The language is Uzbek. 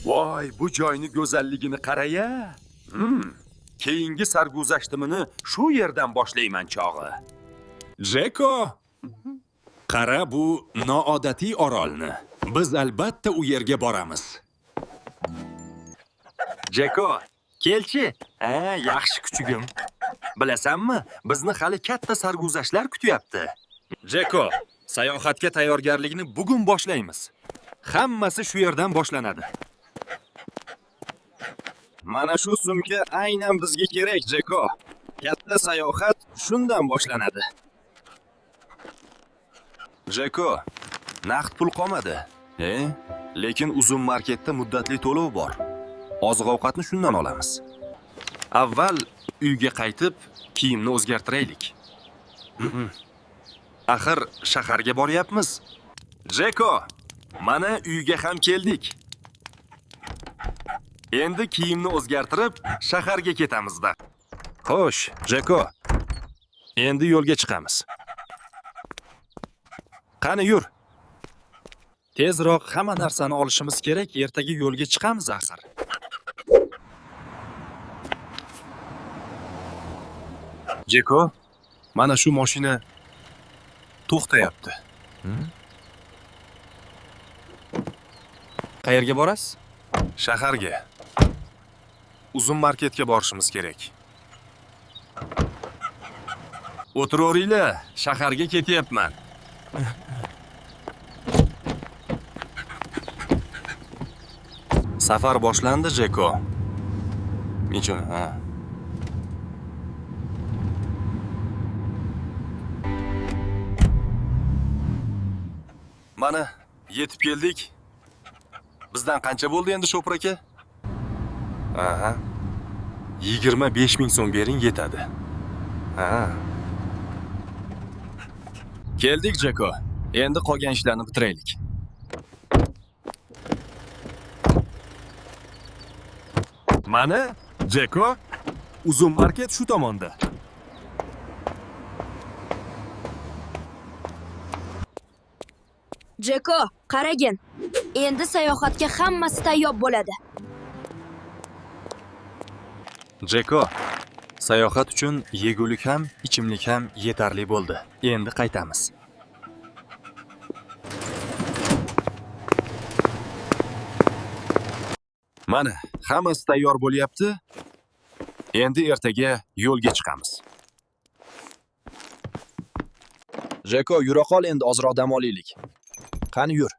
Voy, bu joyning go'zalligini qara-ya. Keyingi sarguzashtimini shu yerdan boshlayman chog'i. Jeko! Qara bu noodatiy orolni. Biz albatta u yerga boramiz. Jeko, kelchi. Yaxshi kuchugim. Bilasanmi, bizni hali katta sarguzashtlar kutyapti. Jeko, sayohatga tayyorgarlikni bugun boshlaymiz. Hammasi shu yerdan boshlanadi. Mana shu sumka aynan bizga kerak, Jeko. Katta sayohat shundan boshlanadi. Jeko, naqd pul qolmadi. Lekin uzun marketda muddatli to'lov bor. Oziq-ovqatni shundan olamiz. Avval uyga qaytib, kiyimni o'zgartiraylik. Axir shaharga boryapmiz. Jeko, mana uyga ham keldik. Endi kiyimni o'zgartirib, shaharga ketamiz-da. Xo'sh, Jeko. Endi yo'lga chiqamiz. Qani yur. Tezroq hamma narsani olishimiz kerak, ertaga yo'lga chiqamiz axir. Jeko, mana shu mashina to'xtayapti. Qayerga borasiz? Shaharga. Uzun marketga borishimiz kerak. O'tiravringlar, shaharga ketyapman. Safar boshlandi, Jeko. Nechun, Mana, yetib keldik. Bizdan qancha bo'ldi endi Shopur aka? 25 ming so'm bering yetadi. Keldik, Jeko. Endi qolgan ishlarni bitiraylik. Mana, Jeko, uzun market shu tomonda. Jeko, qaragin. Endi sayohatga hammasi tayyor bo'ladi. Jeko, sayohat uchun yegulik ham, ichimlik ham yetarli bo'ldi. Endi qaytamiz. Mana, hammasi tayyor bo'lyapti. Endi ertaga yo'lga chiqamiz. Jeko, yura qol endi ozroq dam olaylik. Qani yur.